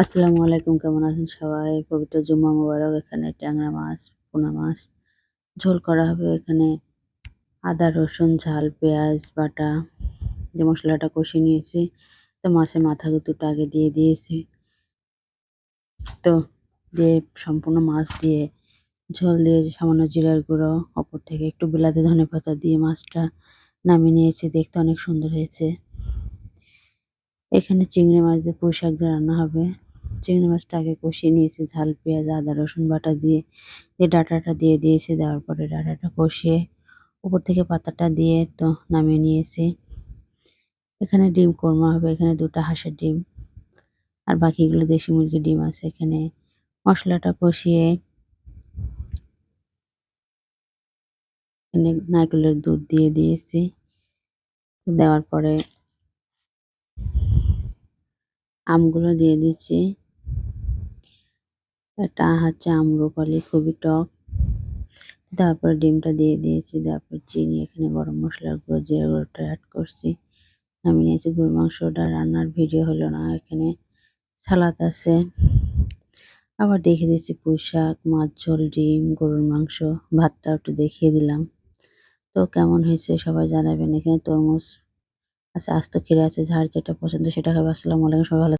আসসালামু আলাইকুম, কেমন আছেন সবাই? পবিত্র জুম্মা মোবারক। এখানে ট্যাংরা মাছ, পোনা মাছ ঝোল করা হবে। এখানে আদা, রসুন, ঝাল, পেঁয়াজ বাটা যে মশলাটা কষিয়ে নিয়েছি। তো মাছের মাথাগুলোটা আগে দিয়ে দিয়েছি। তো দিয়ে সম্পূর্ণ মাছ দিয়ে ঝোল দিয়ে সামান্য জিরার গুঁড়ো, ওপর থেকে একটু বিলাতি ধনেপাতা দিয়ে মাছটা নামিয়ে নিয়েছি। দেখতে অনেক সুন্দর হয়েছে। এখানে চিংড়ি মাছ দিয়ে পুঁই শাক দিয়ে রান্না হবে। চিংড়ি মাছটা আগে কষিয়ে নিয়েছি ঝাল, পেঁয়াজ, আদা, রসুন বাটা দিয়ে ডাঁটাটা দিয়ে দিয়েছি। দেওয়ার পরে ডাঁটাটা কষিয়ে উপর থেকে পাতাটা দিয়ে তো নামিয়ে নিয়েছি। এখানে ডিম কোরমা হবে। এখানে 2টা হাঁসের ডিম আর বাকিগুলো দেশি মুরগির ডিম আছে। এখানে মশলাটা কষিয়ে এখানে নারকেলের দুধ দিয়ে দিয়েছি। দেওয়ার পরে আমগুলো দিয়ে দিচ্ছি। এটা হচ্ছে আম্রপালি, খুবই টক। তারপর ডিমটা দিয়ে দিয়েছি। তারপর চিনি, এখানে গরম মশলার গুঁড়ো, জিরা গুঁড়োটা অ্যাড করছি। আমি নিয়েছি গরুর মাংসটা রান্নার ভিডিও হলো না। এখানে সালাদ আছে। আবার দেখিয়ে দিচ্ছি পুঁই শাক, মাছ ঝোল, ডিম, গরুর মাংস, ভাতটা একটু দেখিয়ে দিলাম। তো কেমন হয়েছে সবাই জানাবেন। এখানে তরমুজ আছে, আস্ত ক্ষীরা আছে, যার যেটা পছন্দ সেটা খাবে। আসসালামু আলাইকুম, সবাই ভালো